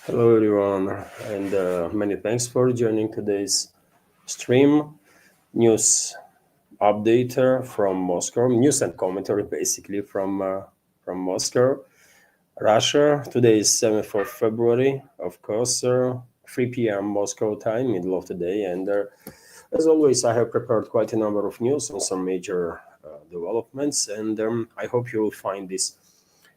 Hello, everyone, and many thanks for joining today's stream. News update from Moscow, news and commentary basically from Moscow, Russia. Today is 7th of February, of course, 3 p.m. Moscow time, middle of the day. And as always, I have prepared quite a number of news on some major developments, and I hope you will find this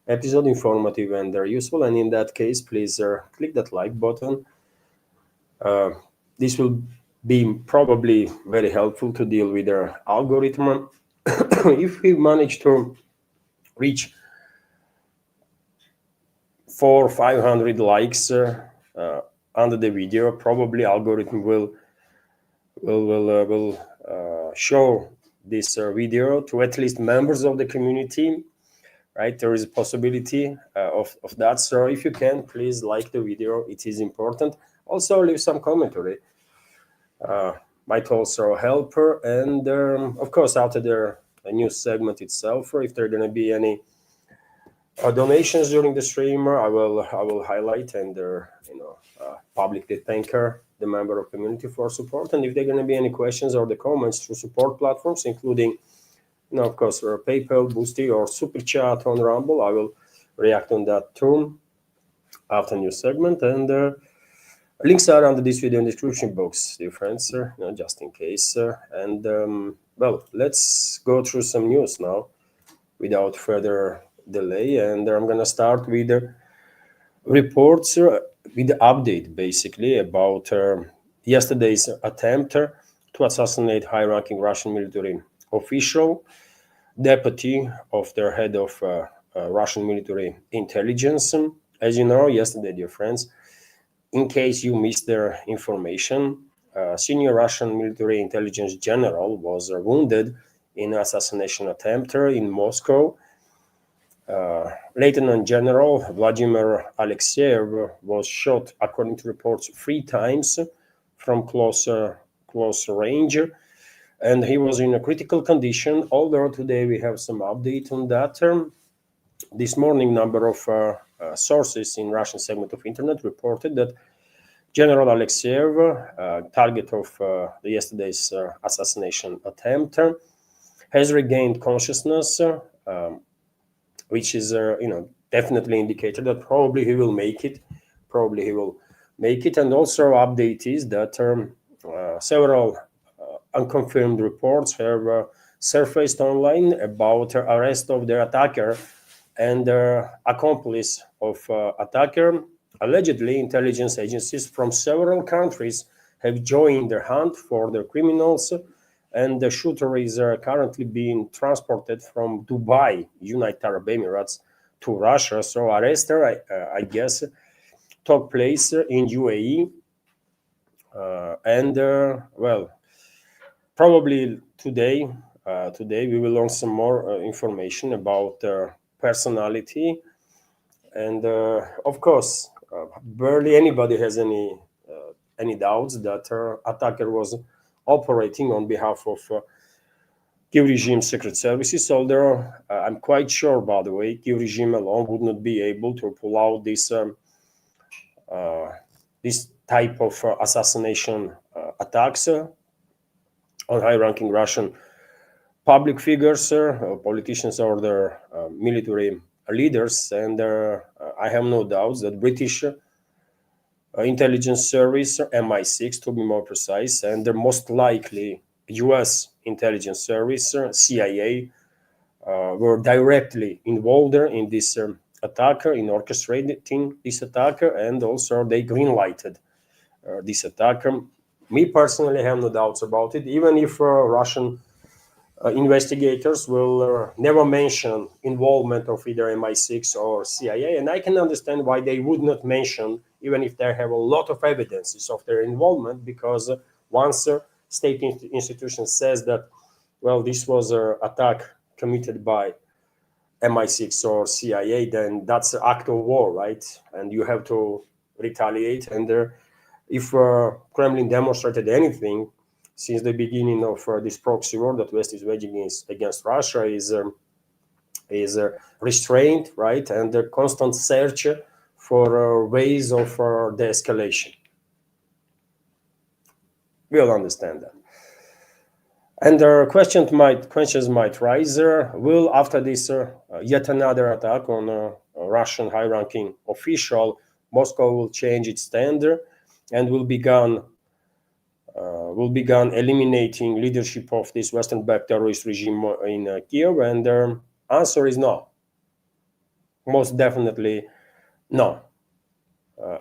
episode informative and useful. And in that case, please click that like button. This will be probably very helpful to deal with their algorithm. If we manage to reach 400 or 500 likes under the video, probably algorithm will show this video to at least members of the community. Right, there is a possibility of that. So if you can, please like the video. It is important. Also, leave some commentary. Might also help her. And of course, after the news segment itself, or if there are going to be any donations during the stream, I will highlight and publicly thank her, the member of community, for support. And if there are going to be any questions or the comments through support platforms, including of course, PayPal, Boosty, or Super Chat on Rumble, I will react on that too after news segment. And links are under this video in the description box, dear friends, just in case. Well, let's go through some news now without further delay. And I'm going to start with reports, with the update, basically, about yesterday's attempt to assassinate high-ranking Russian military official, deputy of the head of Russian military intelligence. As you know, yesterday, dear friends, in case you missed their information, senior Russian military intelligence general was wounded in an assassination attempt in Moscow. Lieutenant General Vladimir Alexeyev was shot, according to reports, 3 times from close range, and he was in a critical condition, although today we have some update on that. This morning, number of sources in Russian segment of internet reported that General Alexeyev, target of yesterday's assassination attempt, has regained consciousness, which is definitely indicated that probably he will make it. And also update is that several unconfirmed reports have surfaced online about arrest of the attacker and accomplice of attacker. Allegedly, intelligence agencies from several countries have joined the hunt for the criminals, and the shooter is currently being transported from Dubai, United Arab Emirates, to Russia. So arrest, I guess, took place in UAE, and well, probably today we will learn some more information about personality, and of course, barely anybody has any doubts that attacker was operating on behalf of Kiev regime secret services. Although I'm quite sure, by the way, Kiev regime alone would not be able to pull out this type of assassination attacks on high-ranking Russian public figures, politicians, or their military leaders. And I have no doubts that British intelligence service, MI6 to be more precise, and the most likely US intelligence service, CIA, were directly involved in this attack, in orchestrating this attack, and also they green-lighted this attack. Me personally, I have no doubts about it, even if Russian investigators will never mention involvement of either MI6 or CIA, and I can understand why they would not mention, even if they have a lot of evidences of their involvement, because once a state institution says that, well, this was an attack committed by MI6 or CIA, then that's an act of war, right? And you have to retaliate. And if Kremlin demonstrated anything since the beginning of this proxy war that West is waging against Russia, is restraint, right? And the constant search ways of de-escalation. We all understand that. And questions might rise. Will, after this yet another attack on a Russian high-ranking official, Moscow will change its stand and will begin eliminating leadership of this Western-backed terrorist regime in Kiev? And the answer is no. Most definitely no.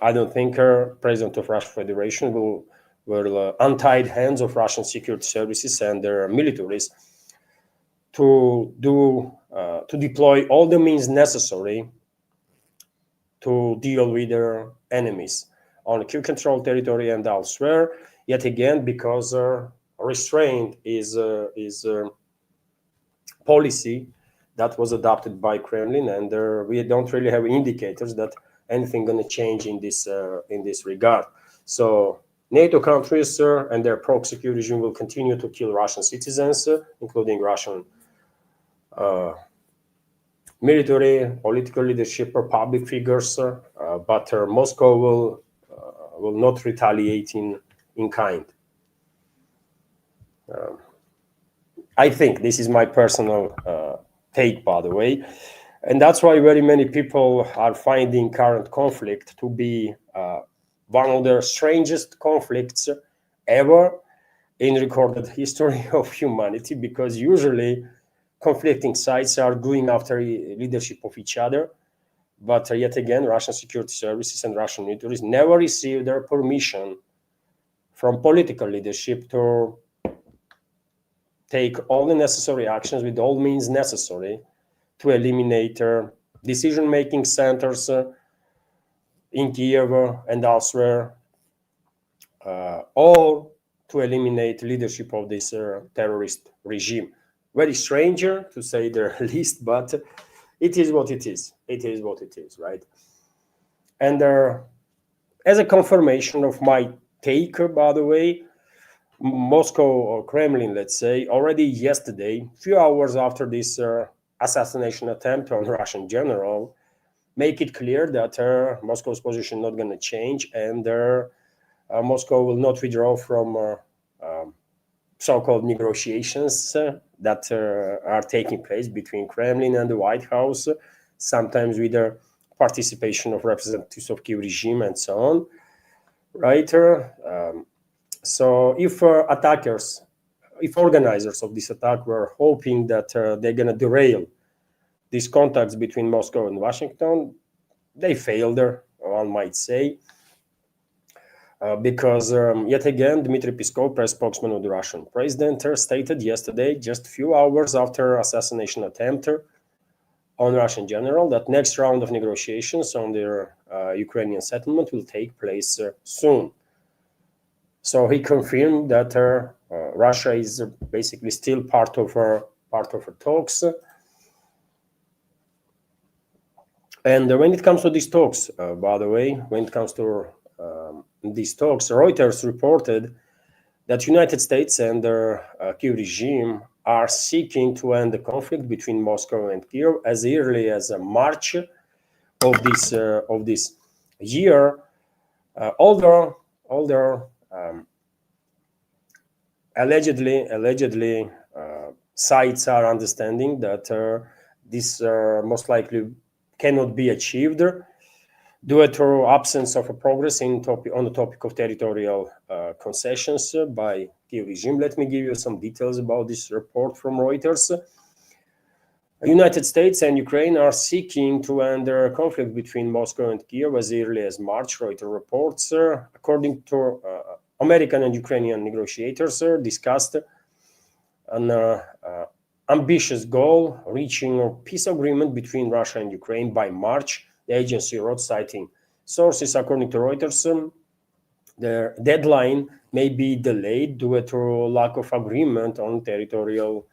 I don't think President of Russian Federation will untie the hands of Russian security services and their militaries to deploy all the means necessary to deal with their enemies on Kiev controlled territory and elsewhere. Yet again, because restraint is policy that was adopted by Kremlin, and we don't really have indicators that anything going to change in this regard. So NATO countries and their pro-security regime will continue to kill Russian citizens, including Russian military, political leadership, or public figures, but Moscow will not retaliate in kind. I think this is my personal take, by the way, and that's why very many people are finding current conflict to be one of the strangest conflicts ever in recorded history of humanity, because usually conflicting sides are going after leadership of each other. But yet again, Russian security services and Russian militaries never received their permission from political leadership to take all the necessary actions with all means necessary to eliminate decision-making centers in Kiev and elsewhere, or to eliminate leadership of this terrorist regime. Very stranger, to say the least, but it is what it is. It is what it is, right? And as a confirmation of my take, by the way, Moscow or Kremlin, let's say, already yesterday, few hours after this assassination attempt on Russian general, make it clear that Moscow's position not going to change, and Moscow will not withdraw from so-called negotiations that are taking place between Kremlin and the White House, sometimes with the participation of representatives of Kiev regime and so on, right? So if organizers of this attack were hoping that they're going to derail these contacts between Moscow and Washington, they failed, one might say, because yet again, Dmitry Peskov, press spokesman of the Russian president, stated yesterday, just a few hours after assassination attempt on Russian general, that next round of negotiations on their Ukrainian settlement will take place soon. So he confirmed that Russia is basically still part of her talks. And when it comes to these talks, by the way, when it comes to these talks, Reuters reported that United States and the Kiev regime are seeking to end the conflict between Moscow and Kiev as early as March of this year. Although allegedly sides are understanding that this most likely cannot be achieved due to absence of a progress on the topic of territorial concessions by Kiev regime. Let me give you some details about this report from Reuters. United States and Ukraine are seeking to end the conflict between Moscow and Kiev as early as March, Reuters reports. According to American and Ukrainian negotiators discussed an ambitious goal, reaching a peace agreement between Russia and Ukraine by March, the agency wrote, citing sources. According to Reuters, the deadline may be delayed due to lack of agreement on territorial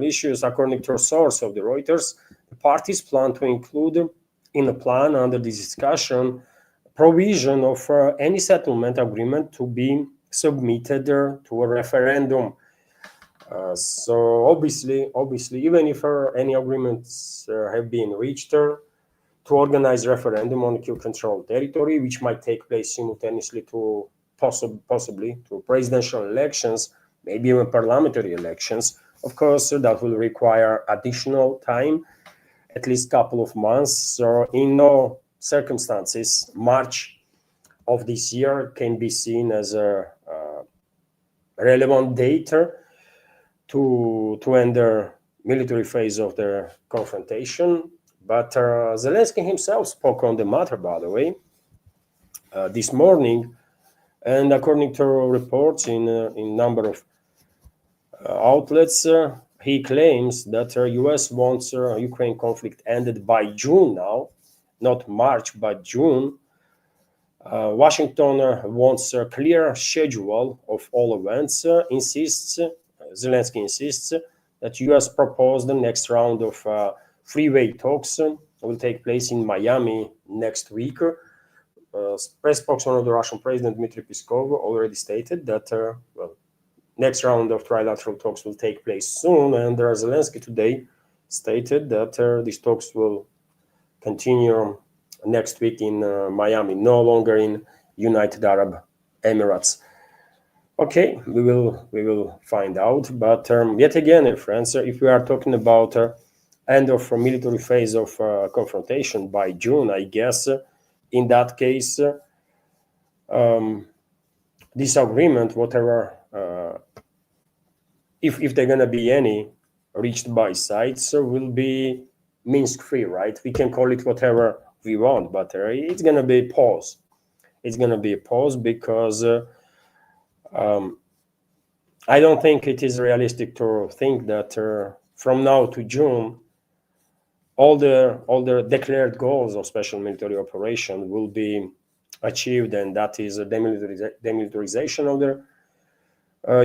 issues. According to a source of the Reuters, the parties plan to include in the plan under this discussion provision of any settlement agreement to be submitted to a referendum. So obviously, even if any agreements have been reached, to organize referendum on Kyiv-controlled territory, which might take place simultaneously to possibly to presidential elections, maybe even parliamentary elections. Of course, that will require additional time, at least a couple of months. So in no circumstances, March of this year can be seen as a relevant date to end the military phase of the confrontation. But Zelensky himself spoke on the matter, by the way, this morning, and according to reports in number of outlets, he claims that U.S. wants Ukraine conflict ended by June now, not March, but June. Washington wants a clear schedule of all events, Zelensky insists that U.S. proposed the next round of three-way talks will take place in Miami next week. Press spokesman of the Russian president, Dmitry Peskov, already stated that next round of trilateral talks will take place soon, and Zelensky today stated that these talks will continue next week in Miami, no longer in United Arab Emirates. Okay, we will find out. But yet again, friends, if we are talking about end of military phase of confrontation by June, I guess in that case, this agreement, whatever, if they're gonna be any reached by sides, will be Minsk-free, right? We can call it whatever we want, but it's gonna be a pause. It's gonna be a pause because I don't think it is realistic to think that from now to June, all the declared goals of special military operation will be achieved, and that is a demilitarization of the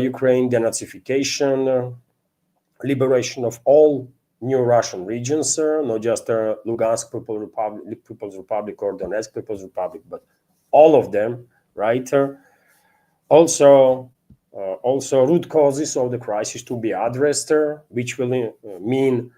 Ukraine, denazification, liberation of all new Russian regions, not just Lugansk People's Republic or Donetsk People's Republic, but all of them, right? Also, root causes of the crisis to be addressed, which will mean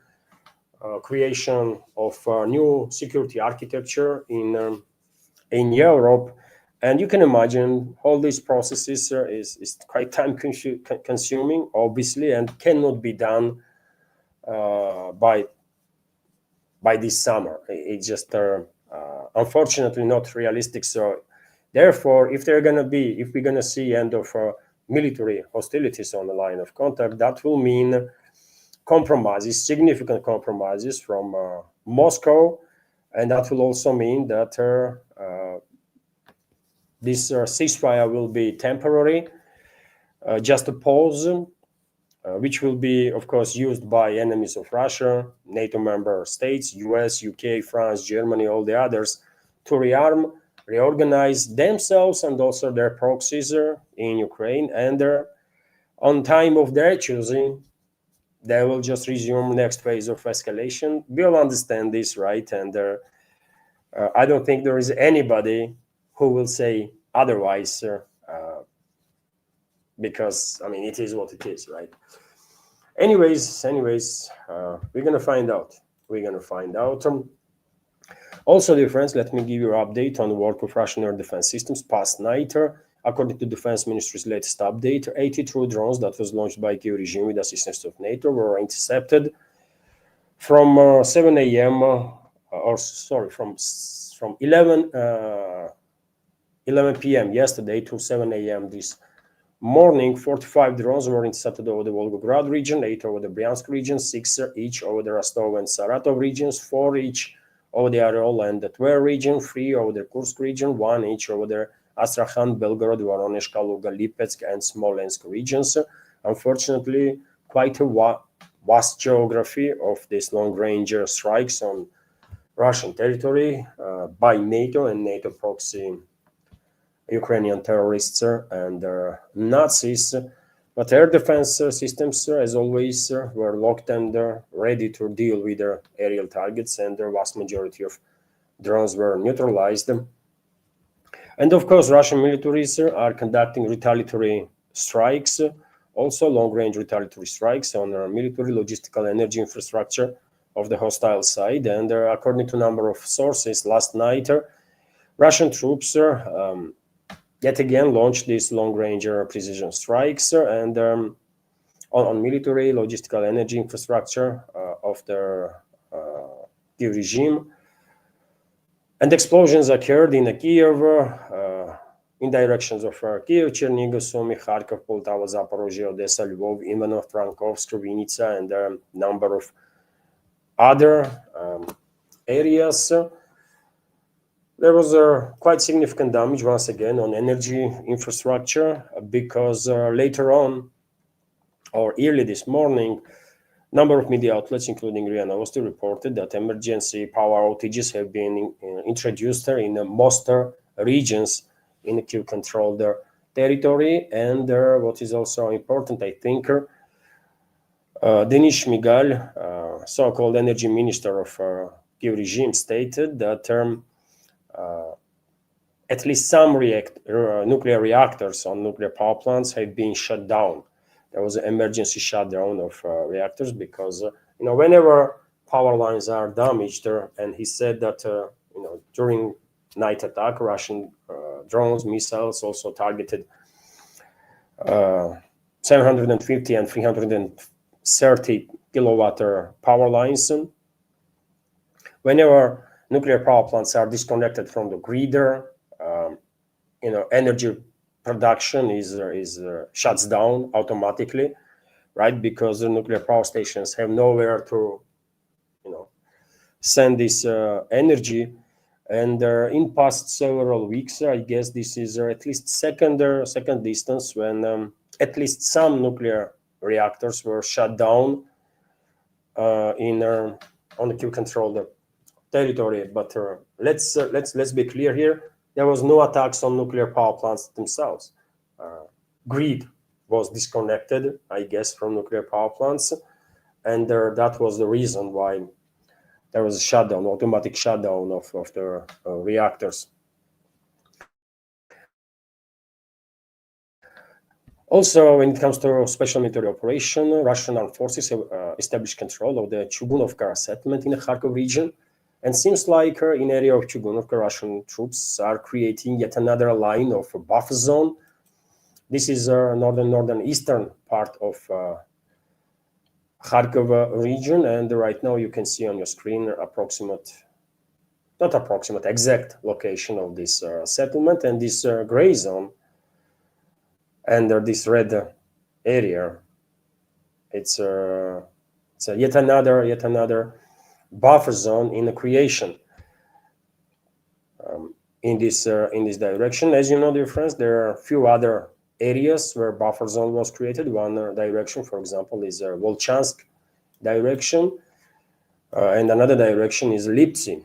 creation of a new security architecture in Europe. And you can imagine all these processes is quite time consuming, obviously, and cannot be done by this summer. It's just unfortunately not realistic. So therefore, if we're gonna see end of military hostilities on the line of contact, that will mean compromises, significant compromises from Moscow, and that will also mean that this ceasefire will be temporary, just a pause, which will be, of course, used by enemies of Russia, NATO member states, US, UK, France, Germany, all the others, to rearm, reorganize themselves and also their proxies in Ukraine, and on time of their choosing, they will just resume next phase of escalation. We'll understand this, right? And I don't think there is anybody who will say otherwise, because I mean it is what it is, right? Anyways, we're gonna find out. Also, dear friends, let me give you an update on the work of Russian air defense systems past night. According to Defense Ministry's latest update, 82 drones that was launched by Kyiv regime with assistance of NATO were intercepted from 7 a.m. From 11 p.m. yesterday to 7 a.m. this morning. 45 drones were intercepted over the Volgograd region, 8 over the Bryansk region, 6 each over the Rostov and Saratov regions, 4 each over the Oryol and the Tver region, 3 over the Kursk region, 1 each over the Astrakhan, Belgorod, Voronezh, Kaluga, Lipetsk, and Smolensk regions. Unfortunately, quite a vast geography of these long-range strikes on Russian territory by NATO and NATO proxy Ukrainian terrorists and Nazis. But air defense systems, as always, were locked and ready to deal with their aerial targets, and the vast majority of drones were neutralized. And of course, Russian militaries are conducting retaliatory strikes, also long-range retaliatory strikes on military, logistical, energy infrastructure of the hostile side. And according to a number of sources, last night, Russian troops yet again launched these long-range precision strikes and on military, logistical, energy infrastructure of the Kiev regime. And explosions occurred in Kiev, in directions of Kiev, Chernihiv, Sumy, Kharkov, Poltava, Zaporozhye, Odessa, Lvov, Ivano-Frankivsk, Vinica, and a number of other areas. There was quite significant damage once again on energy infrastructure because later on, or early this morning, number of media outlets, including RIA Novosti, reported that emergency power outages have been introduced in most regions in the Kiev-controlled territory. And what is also important, I think, Denis Shmyhal, so-called energy minister of Kiev regime, stated that at least some nuclear reactors on nuclear power plants have been shut down. There was an emergency shutdown of reactors because whenever power lines are damaged, and he said that during night attack, Russian drones, missiles also targeted 750 and 330 kilowatt power lines. Whenever nuclear power plants are disconnected from the grid, energy production is shuts down automatically, right? Because the nuclear power stations have nowhere to, send this energy. And in past several weeks, I guess this is at least second distance when at least some nuclear reactors were shut down on the Kiev-controlled territory. But let's be clear here. There was no attacks on nuclear power plants themselves. Grid was disconnected, I guess, from nuclear power plants, and that was the reason why there was a shutdown, automatic shutdown of the reactors. Also, when it comes to special military operation, Russian armed forces have established control of the Chugunovka settlement in the Kharkov region. And seems like in area of Chugunovka, Russian troops are creating yet another line of a buffer zone. This is northern eastern part of Kharkov region, and right now you can see on your screen exact location of this settlement, and this gray zone under this red area. It's yet another buffer zone in the creation in this direction. As you know, dear friends, there are a few other areas where buffer zone was created. One direction, for example, is Volchansk direction, and another direction is Lipsy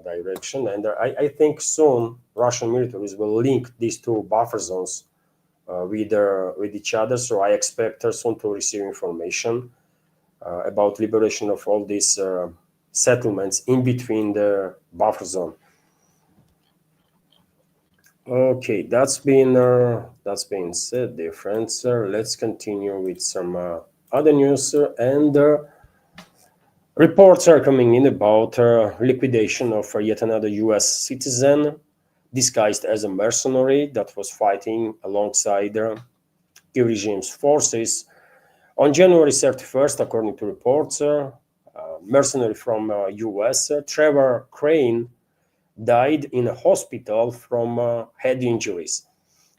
direction. And I think soon Russian militaries will link these two buffer zones with each other. So I expect soon to receive information about liberation of all these settlements in between the buffer zone. Okay, that's been said, dear friends. Let's continue with some other news, and reports are coming in about liquidation of yet another U.S. citizen disguised as a mercenary that was fighting alongside Kiev regime's forces. On January 31st, according to reports, mercenary from U.S., Trevor Crane, died in a hospital from head injuries.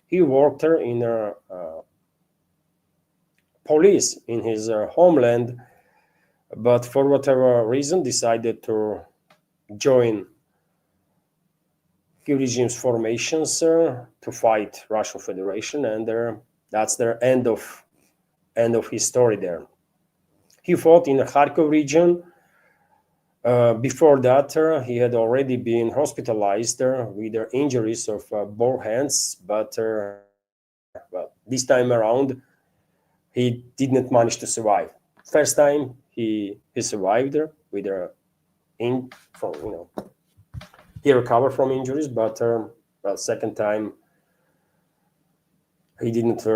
He worked in police in his homeland, but for whatever reason decided to join Kiev regime's formations to fight Russian Federation, and that's their end of his story there. He fought in the Kharkov region. Before that, he had already been hospitalized with injuries of both hands, but this time around, he did not manage to survive. First time he survived with he recovered from injuries, but second time he didn't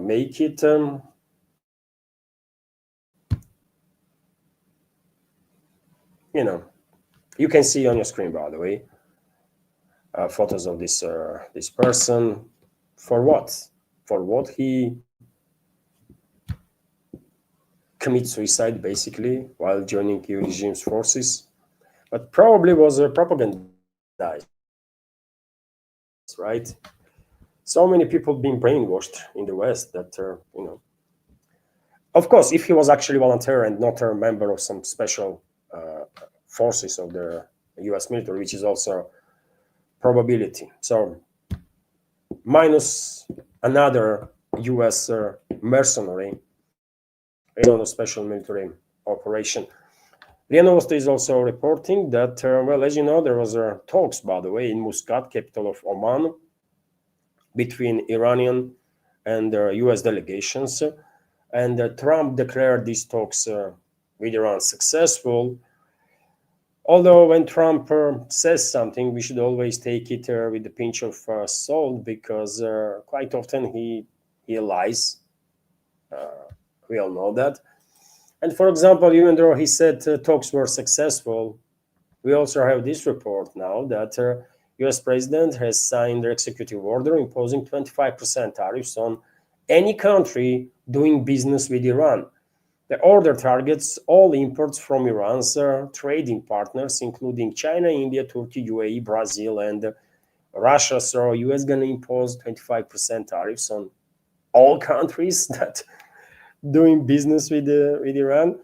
make it. you know, you can see on your screen, by the way, photos of this person. For what? For what he commit suicide basically while joining the regime's forces, but probably was propagandized, right? So many people being brainwashed in the West that of course, if he was actually volunteer and not a member of some special forces of the U.S. military, which is also probability. So minus another U.S. Mercenary in on a special military operation. RIA Novosti is also reporting that, well, as you know, there was talks, by the way, in Muscat, capital of Oman, between Iranian and U.S. delegations. And Trump declared these talks with Iran successful. Although when Trump says something, we should always take it with a pinch of salt, because quite often he lies. We all know that. And for example, even though he said talks were successful, we also have this report now that US president has signed an executive order imposing 25% tariffs on any country doing business with Iran. The order targets all imports from Iran's trading partners, including China, India, Turkey, UAE, Brazil, and Russia. So US going to impose 25% tariffs on all countries that doing business with Iran.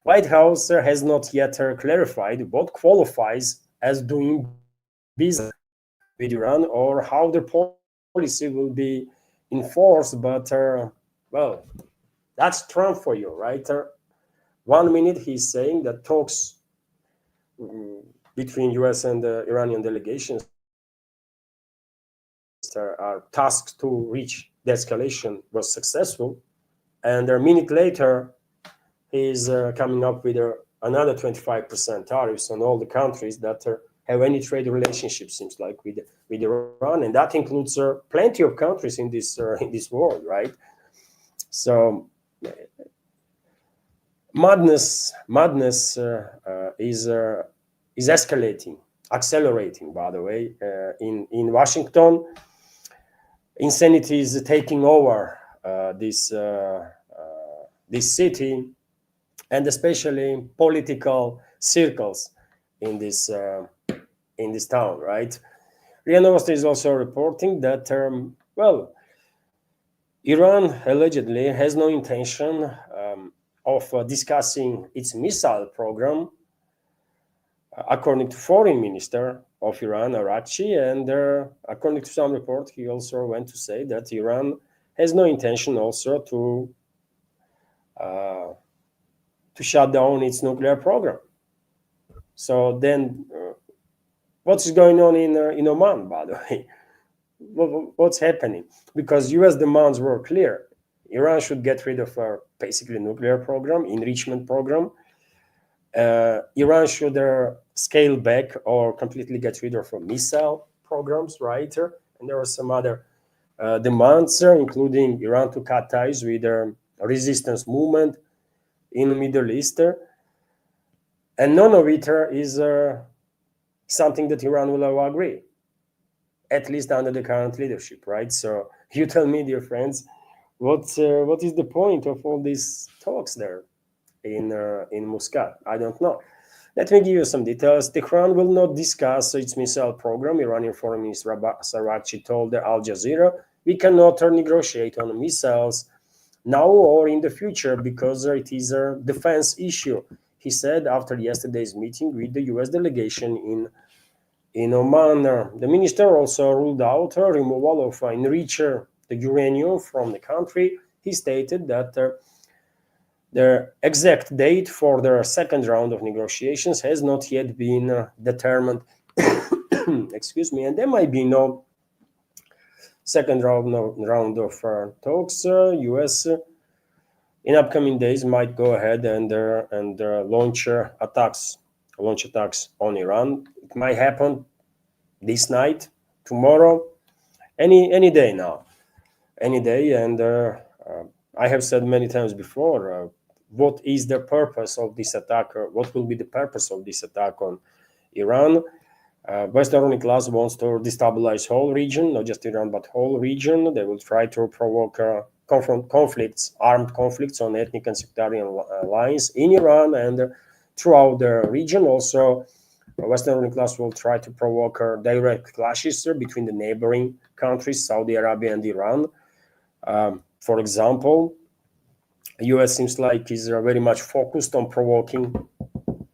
White House has not yet clarified what qualifies as doing business with Iran or how their policy will be enforced. But well, that's Trump for you, right? 1 minute he's saying that talks between US and Iranian delegations are tasked to reach the escalation was successful, and a minute later he's coming up with another 25% tariffs on all the countries that have any trade relationship, seems like, with Iran, and that includes plenty of countries in this world, right? So madness is escalating, accelerating. By the way, in Washington, insanity is taking over this city, and especially political circles in this town, right? RIA Novosti is also reporting that, well, Iran allegedly has no intention of discussing its missile program, according to Foreign Minister of Iran, Araghchi, and according to some report, he also went to say that Iran has no intention also to shut down its nuclear program. So then, what's going on in Oman, by the way? What's happening? Because U.S. demands were clear. Iran should get rid of our basically nuclear program, enrichment program. Iran should scale back or completely get rid of missile programs, right? And there are some other demands, including Iran to cut ties with a resistance movement in the Middle East. And none of it is something that Iran will agree, at least under the current leadership, right? So you tell me, dear friends, what is the point of all these talks there in Muscat? I don't know. Let me give you some details. Tehran will not discuss its missile program. Iranian Foreign Minister Araghchi told Al Jazeera, "We cannot negotiate on missiles now or in the future because it is a defense issue," he said after yesterday's meeting with the US delegation in Oman. The minister also ruled out removal of enriched uranium from the country. He stated that the exact date for the second round of negotiations has not yet been determined. Excuse me, and there might be no second round of talks. US in upcoming days might go ahead and launch attacks on Iran. It might happen this night, tomorrow, any day now, any day. And I have said many times before, what is the purpose of this attack, or what will be the purpose of this attack on Iran. Western ruling class wants to destabilize whole region, not just Iran, but whole region. They will try to provoke conflicts, armed conflicts on ethnic and sectarian lines in Iran and throughout the region. Also, Western ruling class will try to provoke direct clashes between the neighboring countries, Saudi Arabia and Iran. For example, US seems like is very much focused on provoking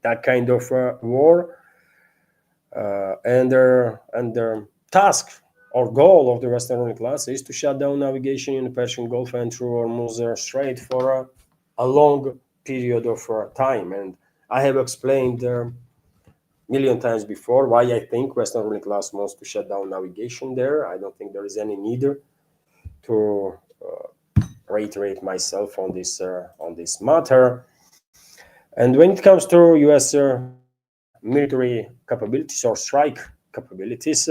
that kind of war. And their task or goal of the Western ruling class is to shut down navigation in the Persian Gulf and through Hormuz Strait for a long period of time. And I have explained a million times before why I think Western ruling class wants to shut down navigation there. I don't think there is any need to reiterate myself on this matter. And when it comes to U.S. Military capabilities or strike capabilities,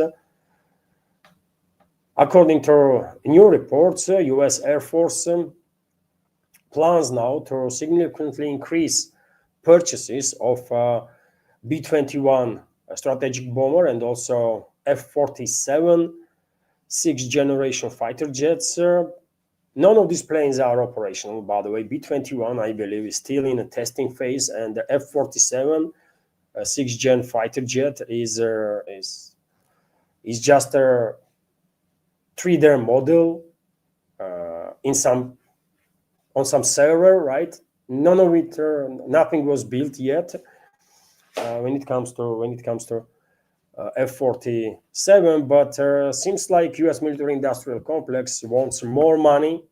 according to new reports, U.S. Air Force plans now to significantly increase purchases of B-21 strategic bomber and also F-47 sixth-generation fighter jets. None of these planes are operational, by the way. B-21, I believe, is still in a testing phase, and the F-47 sixth-gen fighter jet is just a 3D model on some server, right? None of it, nothing was built yet. When it comes to F-47, but seems like U.S. military-industrial complex wants more money,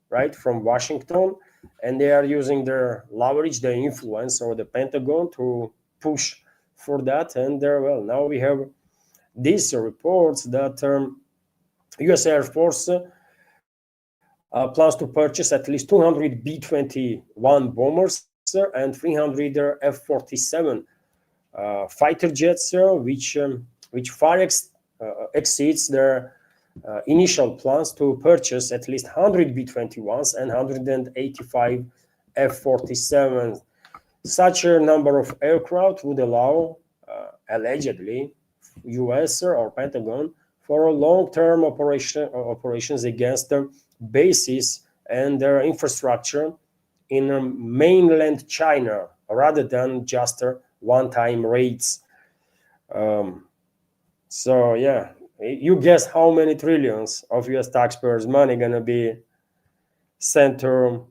right, from Washington, and they are using their leverage, their influence over the Pentagon to push for that. And well, now we have these reports that U.S. Air Force plans to purchase at least 200 B-21 bombers and 300 F-47 fighter jets, which far exceeds their initial plans to purchase at least 100 B-21s and 185 F-47s. Such a number of aircraft would allow, allegedly, U.S. or Pentagon for long-term operations against bases and their infrastructure in mainland China, rather than just one-time raids. So yeah, you guess how many trillions of U.S. taxpayers' money gonna be sent to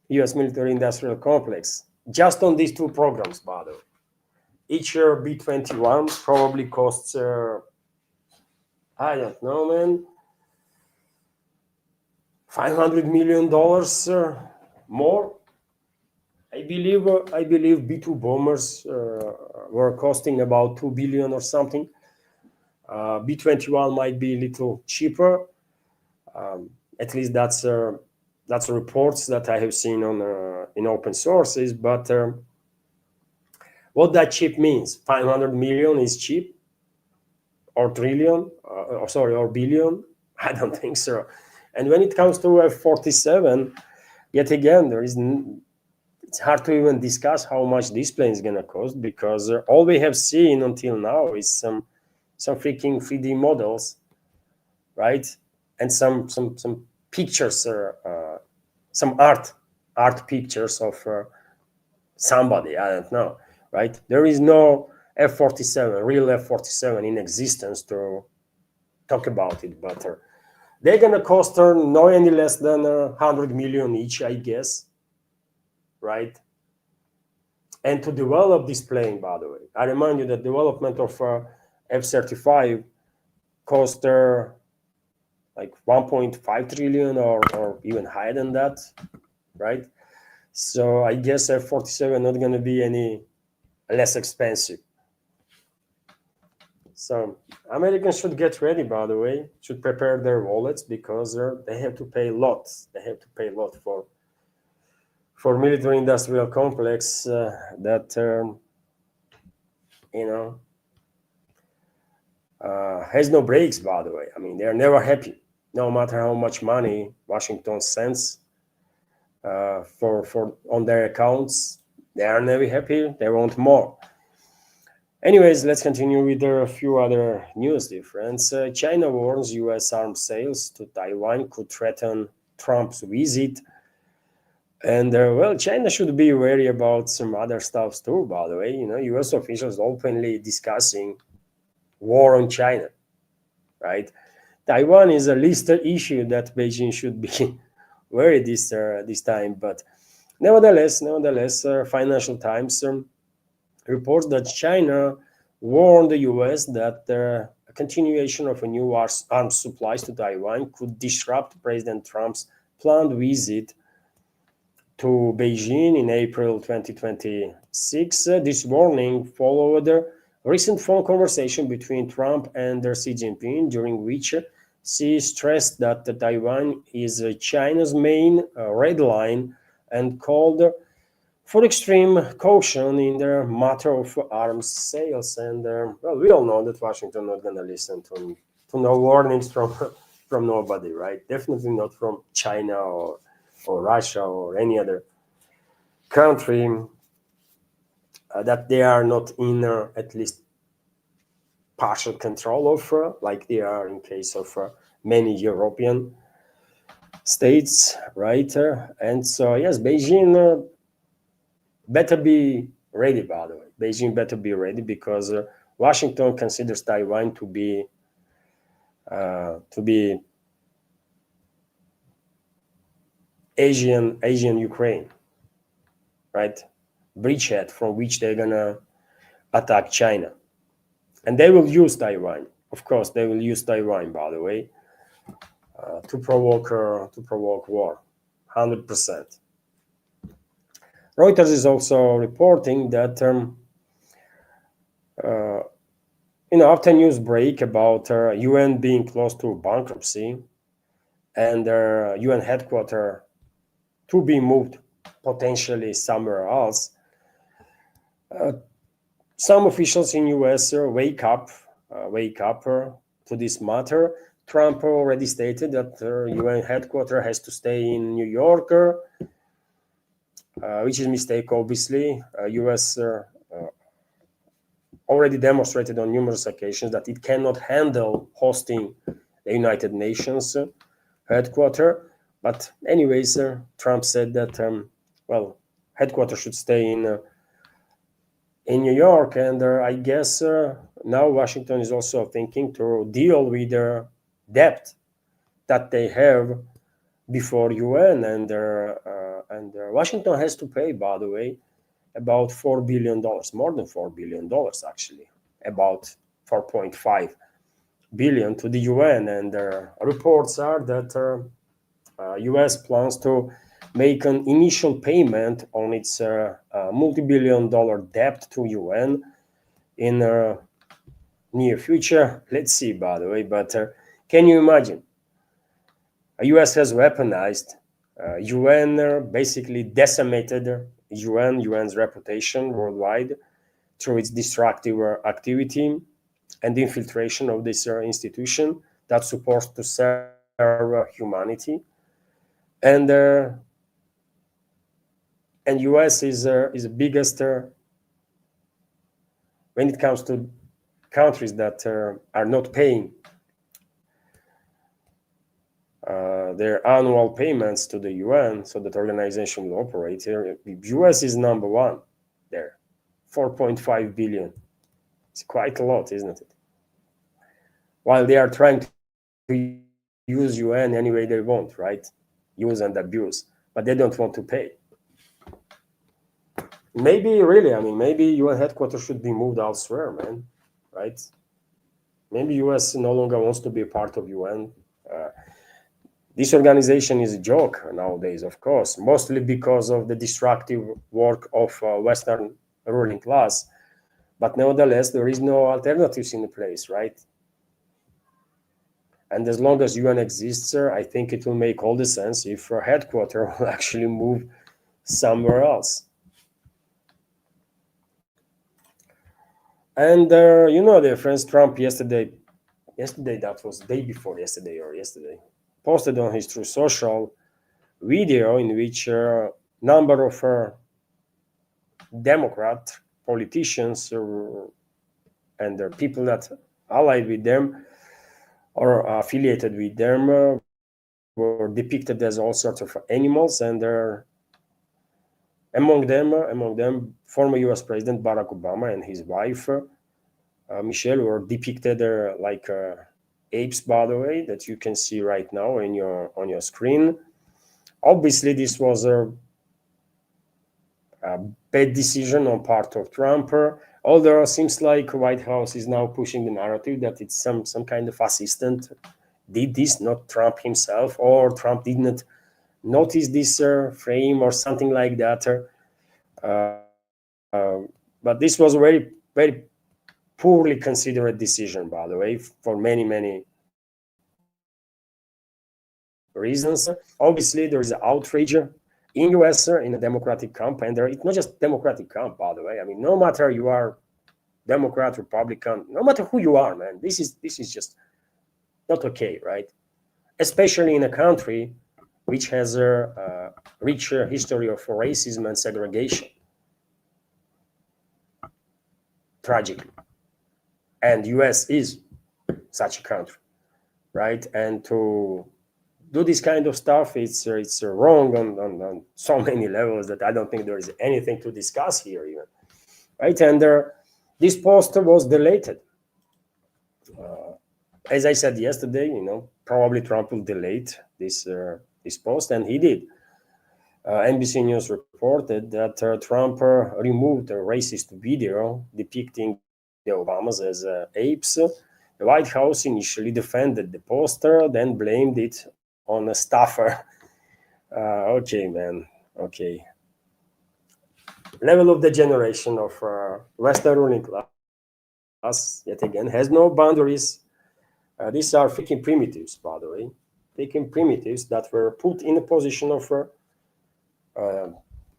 U.S. military-industrial complex just on these two programs, by the way. Each year B-21 probably costs, I don't know, man, $500 million more. I believe B-2 bombers were costing about $2 billion or something. B-21 might be a little cheaper. At least that's reports that I have seen on in open sources. But what that cheap means? 500 million is cheap, or trillion, or billion? I don't think so. And when it comes to F-47, yet again, it's hard to even discuss how much this plane is going to cost, because all we have seen until now is some freaking 3D models, right? And some pictures, some art pictures of somebody, I don't know, right? There is no F-47, real F-47 in existence to talk about it, but they're going to cost no any less than 100 million each, I guess, right? And to develop this plane, by the way, I remind you that development of F-35 cost like 1.5 trillion or even higher than that, right? So I guess F-47 not going to be any less expensive. So Americans should get ready, by the way, should prepare their wallets, because they have to pay lots. They have to pay a lot for military-industrial complex that has no breaks, by the way. I mean, they're never happy, no matter how much money Washington sends. for on their accounts. They are never happy. They want more. Anyways, let's continue with a few other news difference. China warns U.S. arms sales to Taiwan could threaten Trump's visit. And well, China should be wary about some other stuff too. By the way, U.S. officials openly discussing war on China, right? Taiwan is a listed issue that Beijing should be wary this time. But nevertheless, Financial Times reports that China warned the U.S. that a continuation of a new arms supplies to Taiwan could disrupt President Trump's planned visit to Beijing in April 2026. This warning followed a recent phone conversation between Trump and Xi Jinping, during which Xi stressed that Taiwan is China's main red line and called for extreme caution in the matter of arms sales. And well, we all know that Washington not going to listen to no warnings from from nobody, right? Definitely not from China or Russia or any other country that they are not in at least partial control of, like they are in case of many European states, right? And so, yes, Beijing better be ready, by the way. Beijing better be ready because Washington considers Taiwan to be Asian Ukraine, right? Bridgehead from which they're gonna attack China, and they will use Taiwan. Of course, they will use Taiwan, by the way, to provoke war, 100%. Reuters is also reporting that after news break about UN being close to bankruptcy and UN headquarters to be moved potentially somewhere else, some officials in US wake up to this matter. Trump already stated that UN headquarters has to stay in New York, which is a mistake, obviously. US already demonstrated on numerous occasions that it cannot handle hosting the United Nations headquarters. But anyways, Trump said that, well, headquarters should stay in New York. And I guess now Washington is also thinking to deal with the debt that they have before UN. And Washington has to pay, by the way, about $4 billion, more than $4 billion, actually, about 4.5 billion to the UN. And reports are that US plans to make an initial payment on its multi-billion-dollar debt to UN in near future. Let's see, by the way, but can you imagine? US has weaponized UN, basically decimated UN's reputation worldwide through its destructive activity and infiltration of this institution that's supposed to serve humanity. And US is the biggest when it comes to countries that are not paying their annual payments to the UN so that organization will operate. The US is number one there, 4.5 billion. It's quite a lot, isn't it? While they are trying to use UN any way they want, right? Use and abuse, but they don't want to pay. Maybe really, maybe UN headquarters should be moved elsewhere, man, right? Maybe US no longer wants to be a part of UN. This organization is a joke nowadays, of course, mostly because of the destructive work of Western ruling class. But nevertheless, there is no alternatives in place, right? And as long as UN exists, I think it will make all the sense if our headquarters will actually move somewhere else. And dear friends, Trump yesterday, that was day before yesterday, posted on his True Social video in which a number of Democrat politicians and the people that allied with them or affiliated with them were depicted as all sorts of animals, and among them, former U.S. President Barack Obama and his wife Michelle were depicted like apes, by the way, that you can see right now on your screen. Obviously, this was a bad decision on part of Trump. Although it seems like White House is now pushing the narrative that it's some kind of assistant did this, not Trump himself, or Trump didn't notice this frame or something like that. But this was a very, very poorly considered decision, by the way, for many reasons. Obviously, there is outrage in US in the Democratic camp, and it's not just Democratic camp, by the way. I mean, no matter you are Democrat, Republican, no matter who you are, man, this is just not okay, right? Especially in a country which has a rich history of racism and segregation, tragically. And US is such a country, right? And to do this kind of stuff, it's wrong on so many levels that I don't think there is anything to discuss here even, right? And this post was deleted. As I said yesterday, probably Trump will delete this post, and he did. NBC News reported that Trump removed a racist video depicting the Obamas as apes. The White House initially defended the poster, then blamed it on a staffer. Okay, man. Okay. Level of degeneration of Western ruling class, yet again, has no boundaries. These are freaking primitives, by the way. Freaking primitives that were put in a position of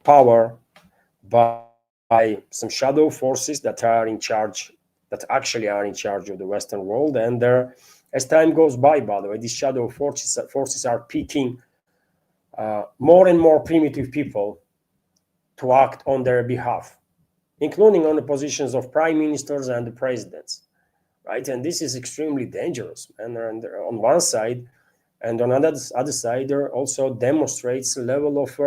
power by some shadow forces that are in charge, that actually are in charge of the Western world. And as time goes by the way, these shadow forces are picking more and more primitive people to act on their behalf, including on the positions of prime ministers and the presidents, right? And this is extremely dangerous. And on one side, and on the other side, there also demonstrates a level of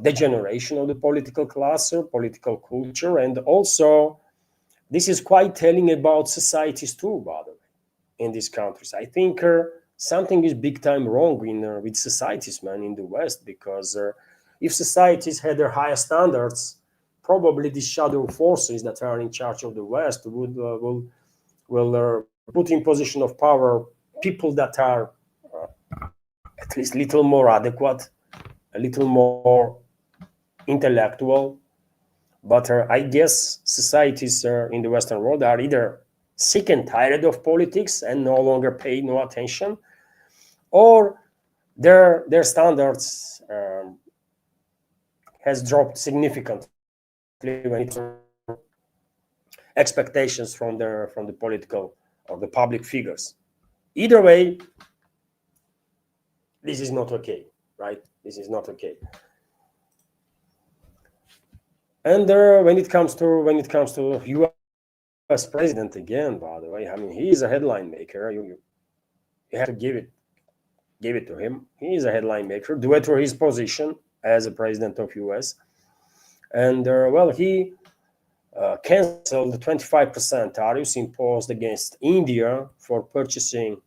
degeneration of the political class, political culture, and also this is quite telling about societies too, by the way, in these countries. I think something is big time wrong with societies, man, in the West, because if societies had their higher standards, probably these shadow forces that are in charge of the West will put in position of power people that are at least a little more adequate, a little more intellectual. But I guess societies in the Western world are either sick and tired of politics and no longer pay no attention, or their standards has dropped significantly when it's expectations from the political or the public figures. Either way, this is not okay, right? This is not okay. And when it comes to U.S. president again, by the way, I mean, he is a headline maker. You have to give it to him. He is a headline maker due to his position as a president of U.S. And he canceled the 25% tariffs imposed against India for purchasing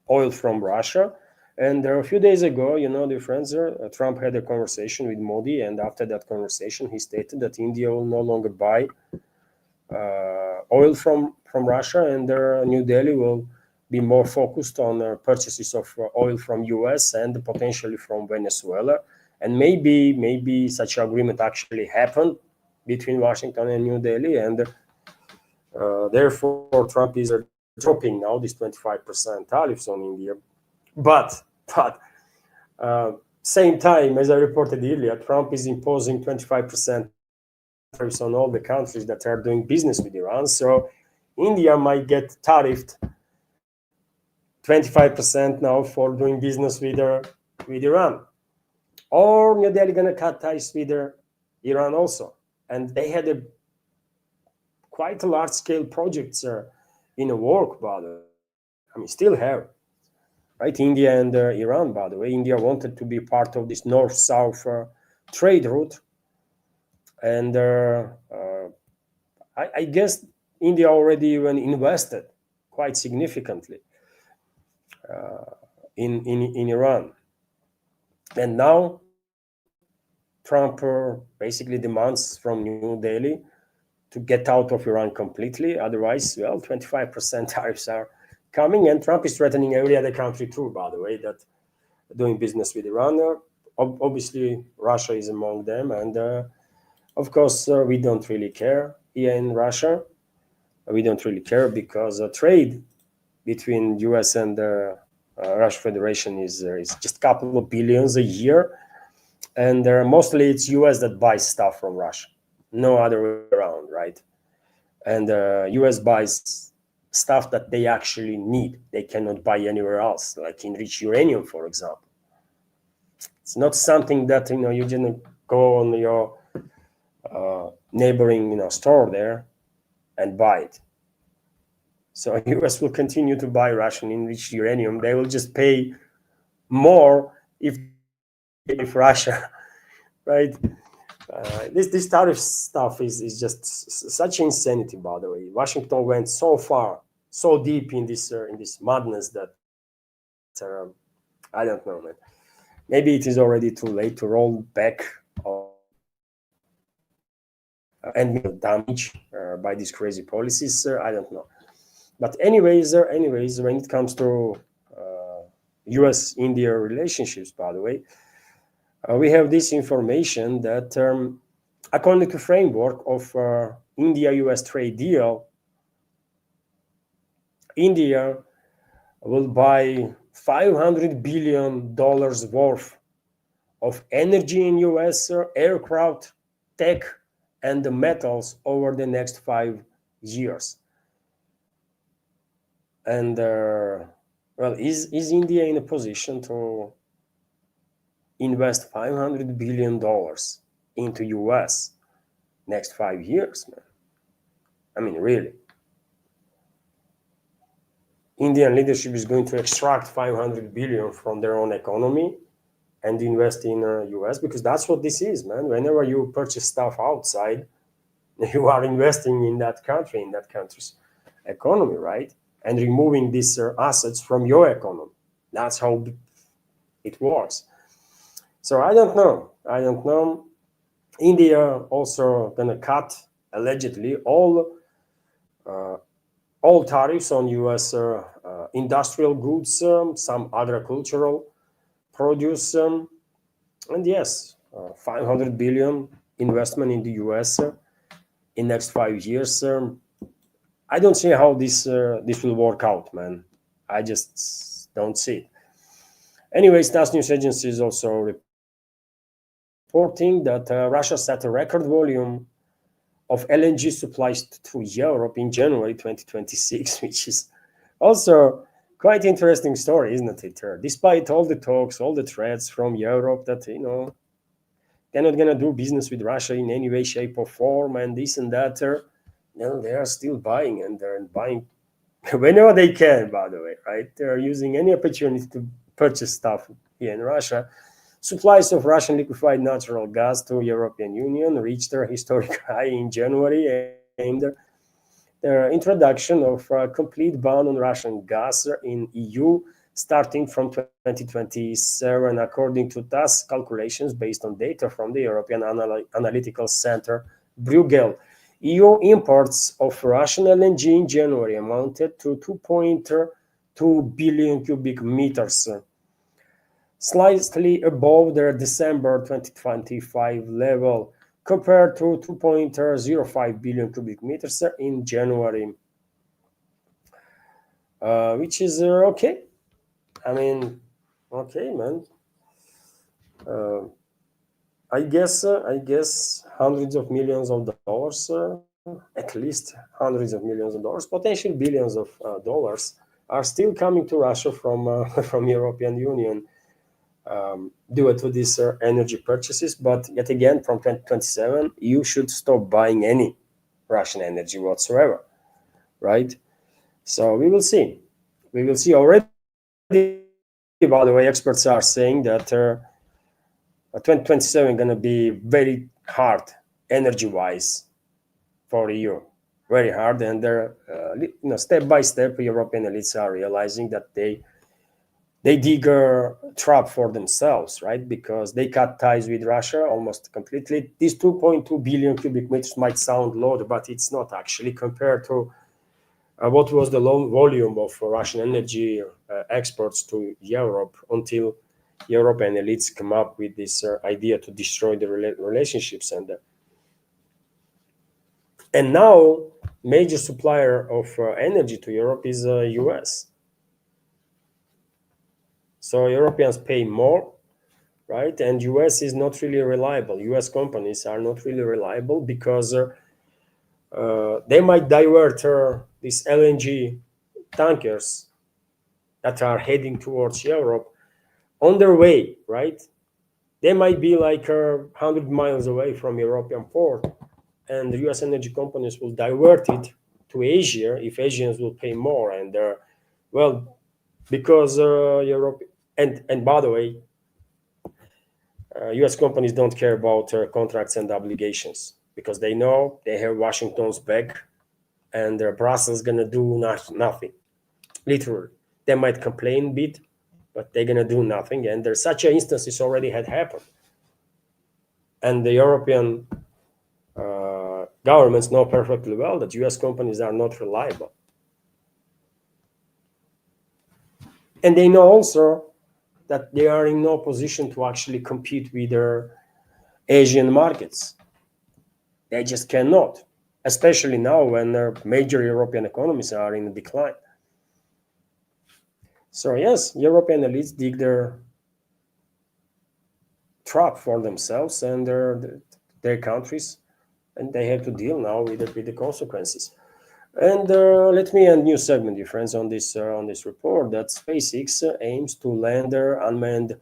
oil from Russia. And a few days ago, dear friends, Trump had a conversation with Modi, and after that conversation, he stated that India will no longer buy oil from Russia, and New Delhi will be more focused on purchases of oil from US and potentially from Venezuela. And maybe such agreement actually happened between Washington and New Delhi, and therefore Trump is dropping now these 25% tariffs on India. But same time, as I reported earlier, Trump is imposing 25% tariffs on all the countries that are doing business with Iran. So India might get tariffed 25% now for doing business with with Iran, or New Delhi gonna cut ties with Iran also. And they had a quite a large scale projects in a work, by the way. I mean, still have, right? India and Iran, by the way. India wanted to be part of this north-south trade route, and I guess India already even invested quite significantly in Iran. And now Trump basically demands from New Delhi to get out of Iran completely. Otherwise, well, 25% tariffs are coming. And Trump is threatening every other country too, by the way, that doing business with Iran. Obviously, Russia is among them. And of course, we don't really care here in Russia. We don't really care because trade between US and Russian Federation is just a couple of billions a year. And mostly it's US that buys stuff from Russia, no other way around, right? And US buys stuff that they actually need. They cannot buy anywhere else, like enriched uranium, for example. It's not something that you just go on your neighboring store there and buy it. So US will continue to buy Russian enriched uranium. They will just pay more if Russia, right? This tariff stuff is just such insanity. By the way, Washington went so far, so deep in this madness that I don't know, man. Maybe it is already too late to roll back and damage by these crazy policies. I don't know. But anyways, when it comes to U.S.-India relationships, by the way, we have this information that according to framework of India-US trade deal, India will buy $500 billion worth of energy in US, aircraft, tech, and the metals over the next 5 years. And well, is India in a position to invest $500 billion into US next 5 years, man? I mean, really. Indian leadership is going to extract 500 billion from their own economy and invest in US, because that's what this is, man. Whenever you purchase stuff outside, you are investing in that country, in that country's economy, right? And removing these assets from your economy. That's how it works. So I don't know. India also gonna cut allegedly all tariffs on US industrial goods, some agricultural produce, and yes, 500 billion investment in the US in next 5 years. I don't see how this will work out, man. I just don't see it. Anyways, TASS news agency is also reporting that Russia set a record volume of LNG supplies to Europe in January 2026, which is also quite interesting story, isn't it? Despite all the talks, all the threats from Europe that they're not gonna do business with Russia in any way, shape, or form, and this and that, they are still buying, and they're buying whenever they can. By the way, right? They're using any opportunity to purchase stuff here in Russia. Supplies of Russian liquefied natural gas to European Union reached their historic high in January, and the introduction of a complete ban on Russian gas in EU starting from 2027, according to TASS calculations based on data from the European Analytical Center, Bruegel. EU imports of Russian LNG in January amounted to 2.2 billion cubic meters, slightly above their December 2025 level, compared to 2.05 billion cubic meters in January, which is okay. I mean, okay, man. I guess hundreds of millions of dollars, at least hundreds of millions of dollars, potentially billions of dollars, are still coming to Russia from from European Union. due to these energy purchases. But yet again, from 2027, you should stop buying any Russian energy whatsoever, right? So we will see. We will see already. By the way, experts are saying that 2027 going to be very hard energy-wise for EU, very hard. And they're, step by step, European elites are realizing that they dig a trap for themselves, right? Because they cut ties with Russia almost completely. These 2.2 billion cubic meters might sound low, but it's not actually compared to what was the long volume of Russian energy exports to Europe until European elites come up with this idea to destroy the relationships. And now, major supplier of energy to Europe is US. So Europeans pay more, right? And US is not really reliable. US companies are not really reliable because they might divert these LNG tankers that are heading towards Europe on their way, right? They might be like 100 miles away from European port, and the US energy companies will divert it to Asia if Asians will pay more. And well, because Europe, and by the way, US companies don't care about contracts and obligations because they know they have Washington's back, and Brussels gonna do nothing. Literally, they might complain a bit, but they're gonna do nothing. And there's such instances already had happened, and the European governments know perfectly well that US companies are not reliable. And they know also that they are in no position to actually compete with their Asian markets. They just cannot, especially now when their major European economies are in decline. So yes, European elites dig their trap for themselves and their countries, and they have to deal now with the consequences. And let me end new segment, dear friends, on this report that SpaceX aims to land their unmanned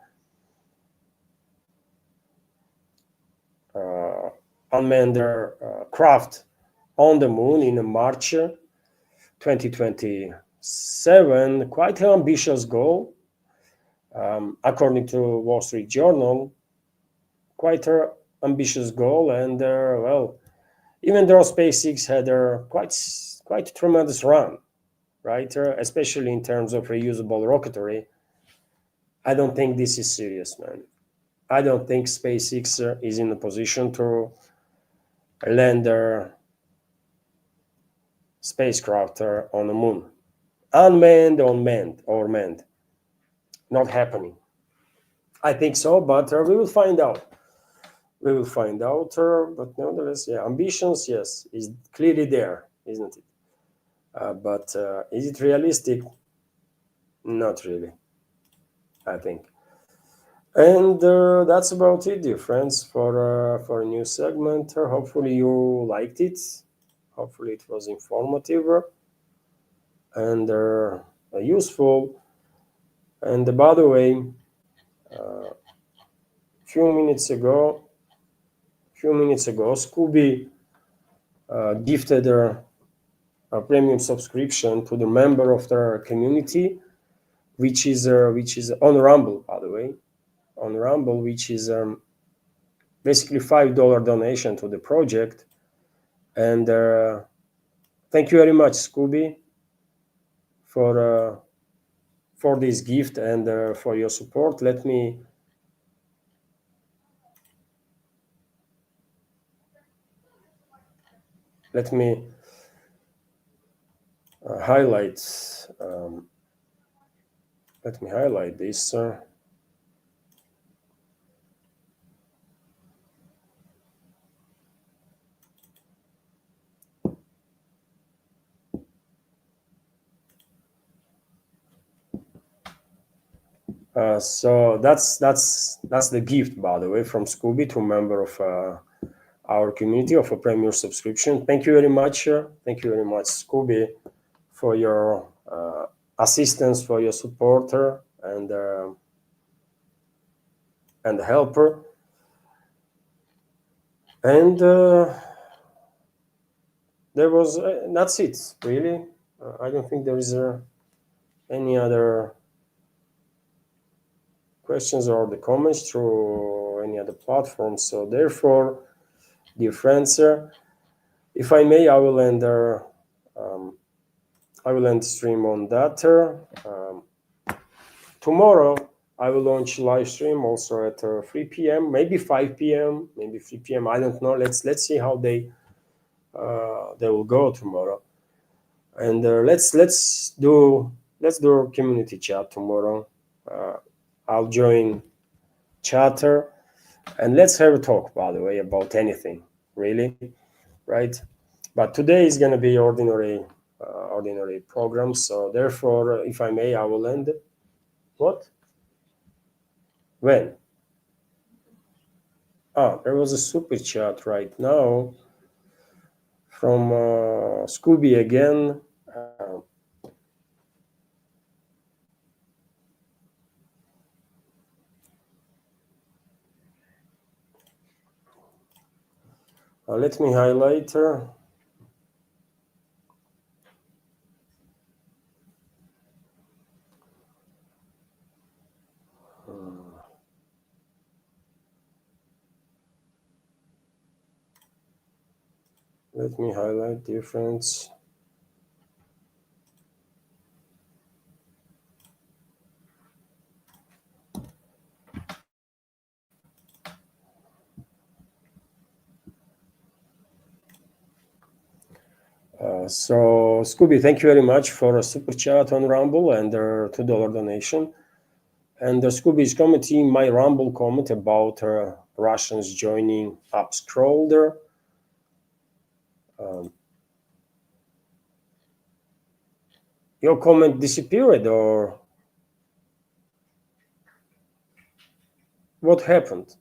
craft on the moon in March 2027. Quite an ambitious goal, according to Wall Street Journal. Quite an ambitious goal, and well, even though SpaceX had a quite tremendous run, right? Especially in terms of reusable rocketry, I don't think this is serious, man. I don't think SpaceX is in a position to land their spacecraft on the moon, unmanned, unmanned, or manned. Not happening. I think so, but we will find out. We will find out. But nevertheless, yeah, ambitions, yes, is clearly there, isn't it? But is it realistic? Not really, I think. And that's about it, dear friends, for a new segment. Hopefully you liked it. Hopefully it was informative and useful. And by the way, a few minutes ago, Scooby gifted a premium subscription to the member of their community, which is on Rumble, by the way, on Rumble, which is basically $5 donation to the project. And thank you very much, Scooby, for this gift and for your support. Let me highlight. Let me highlight this. So that's the gift, by the way, from Scooby to a member of our community of a premier subscription. Thank you very much. Thank you very much, Scooby, for your assistance, for your support, and and a helper. And there was that's it, really. I don't think there is any other questions or the comments through any other platform. So therefore, dear friends, if I may, I will end stream on that. Tomorrow I will launch live stream also at 3 p.m., maybe 5 p.m., maybe 3 p.m. I don't know. Let's see how they will go tomorrow. And let's do a community chat tomorrow. I'll join chatter, and let's have a talk, by the way, about anything, really, right? But today is going to be ordinary program. So therefore, if I may, I will end. What? When? There was a super chat right now from Scooby again. Let me highlight her. Let me highlight difference. So Scooby, thank you very much for a super chat on Rumble and a $2 donation. And Scooby's commenting my Rumble comment about Russians joining Upscroll there. Your comment disappeared, or what happened?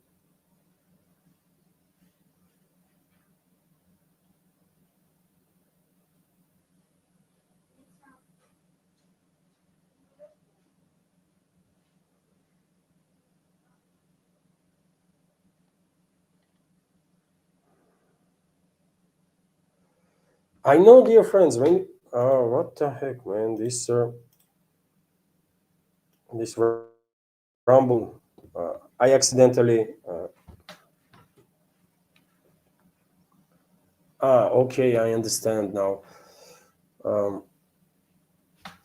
I know, dear friends, when what the heck, man, this Rumble, I accidentally okay, I understand now.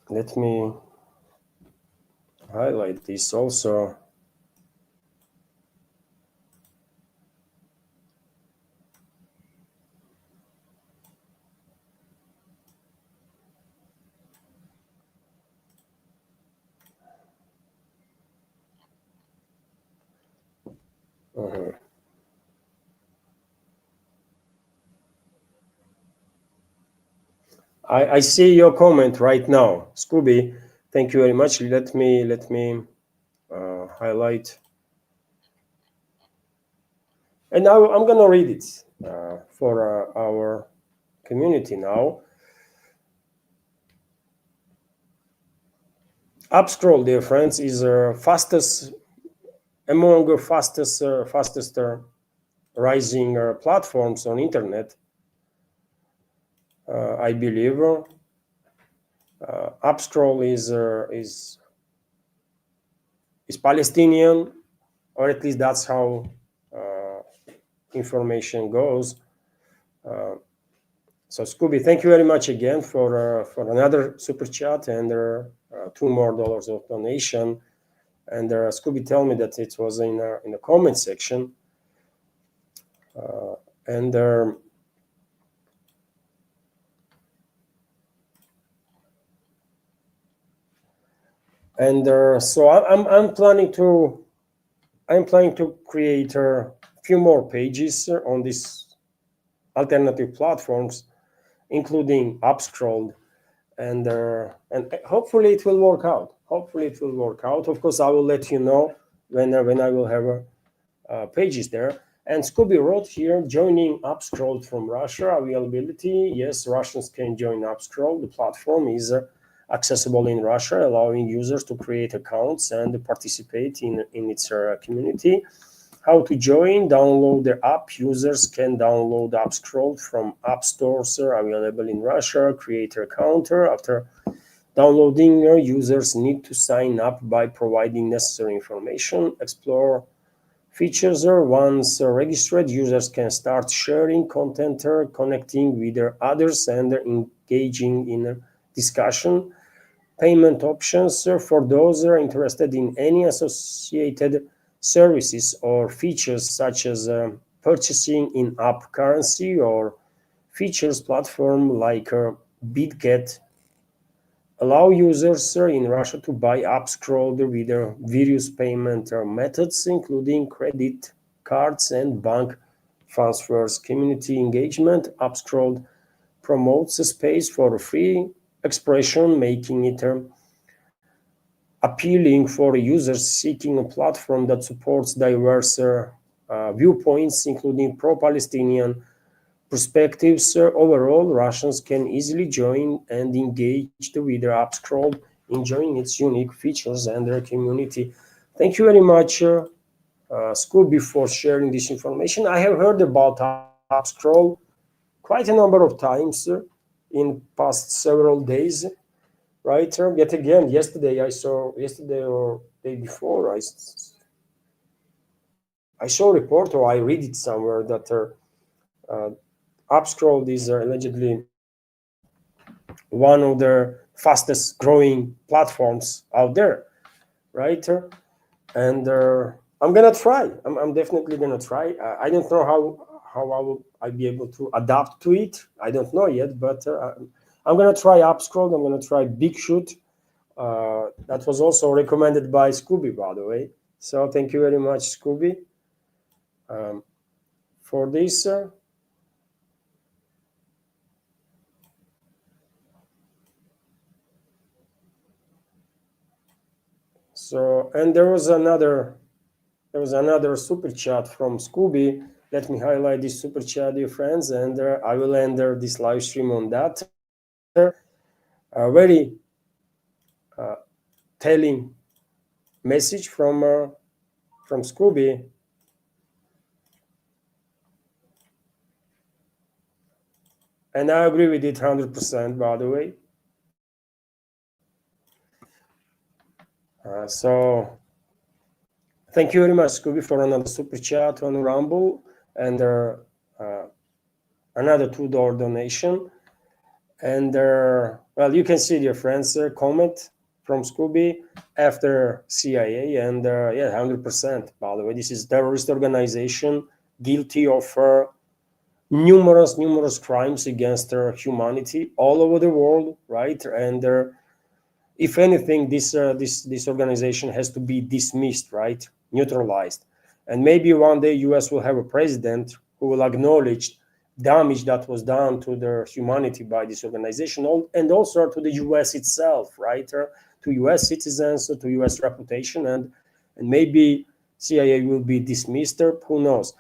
Let me highlight this also. I see your comment right now, Scooby. Thank you very much. Let me highlight, and now I'm gonna read it for our community now. Upscroll, dear friends, is fastest among fastest rising platforms on internet. I believe Upscroll is Palestinian, or at least that's how information goes. So Scooby, thank you very much again for another super chat and $2 more of donation. And Scooby tell me that it was in the comment section. So I'm planning to create a few more pages on these alternative platforms, including Upscroll, and hopefully it will work out. Of course, I will let you know when I will have pages there. And Scooby wrote here, joining Upscroll from Russia, availability. Yes, Russians can join Upscroll. The platform is accessible in Russia, allowing users to create accounts and participate in its community. How to join? Download the app. Users can download Upscroll from app stores available in Russia, create an account. After downloading, users need to sign up by providing necessary information, explore features. Once registered, users can start sharing content, connecting with others, and engaging in discussion. Payment options for those interested in any associated services or features such as purchasing in-app currency or features platform like BitGet allow users in Russia to buy Upscroll with various payment methods, including credit cards and bank transfers. Community engagement. Upscroll promotes a space for free expression, making it appealing for users seeking a platform that supports diverse viewpoints, including pro-Palestinian perspectives. Overall, Russians can easily join and engage with their Upscroll, enjoying its unique features and their community. Thank you very much, Scooby, for sharing this information. I have heard about Upscroll quite a number of times in past several days. Right, yet again, yesterday or day before, I saw a report or I read it somewhere that Upscroll is allegedly one of the fastest growing platforms out there, right? And I'm gonna try. I'm definitely gonna try. I don't know how I be able to adapt to it. I don't know yet, but I'm gonna try Upscroll. I'm gonna try Big Shoot. That was also recommended by Scooby, by the way. So thank you very much, Scooby, for this. So, and there was another super chat from Scooby. Let me highlight this super chat, dear friends, and I will end this live stream on that. A very telling message from Scooby. And I agree with it 100%, by the way. So thank you very much, Scooby, for another super chat on Rumble and another $2 donation. And well, you can see, dear friends, comment from Scooby after CIA, and yeah, 100%. By the way, this is terrorist organization guilty of numerous crimes against humanity all over the world, right? And if anything, this organization has to be dismissed, right? Neutralized. And maybe one day US will have a president who will acknowledge damage that was done to the humanity by this organization, and also to the US itself, right? To US citizens, to US reputation, and maybe CIA will be dismissed, who knows?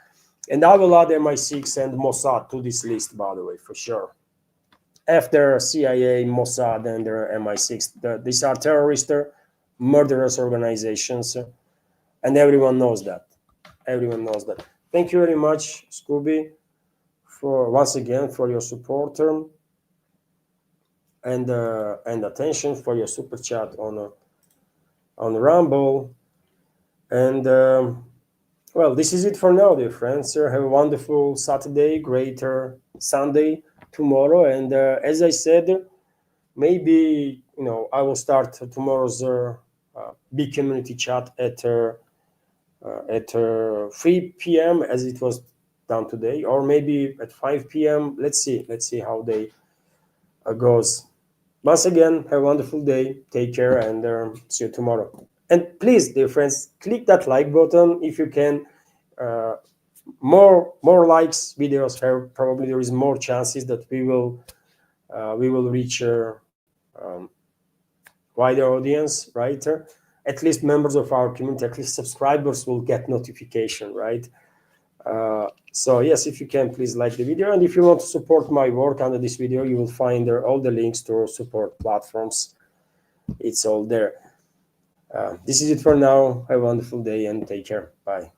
And I will add MI6 and Mossad to this list, by the way, for sure. After CIA, Mossad, and MI6, these are terrorist, murderous organizations, and everyone knows that. Everyone knows that. Thank you very much, Scooby, for once again for your support and attention, for your super chat on Rumble. And well, this is it for now, dear friends. Have a wonderful Saturday, greater Sunday tomorrow. And as I said, maybe I will start tomorrow's big community chat at 3 p.m. as it was done today, or maybe at 5 p.m. Let's see how day goes. Once again, have a wonderful day. Take care, and see you tomorrow. And please, dear friends, click that like button if you can. More likes videos have, probably there is more chances that we will reach wider audience, right? At least members of our community, at least subscribers will get notification, right? So yes, if you can, please like the video. And if you want to support my work under this video, you will find all the links to support platforms it's all there. This is it for now. Have a wonderful day and take care. Bye.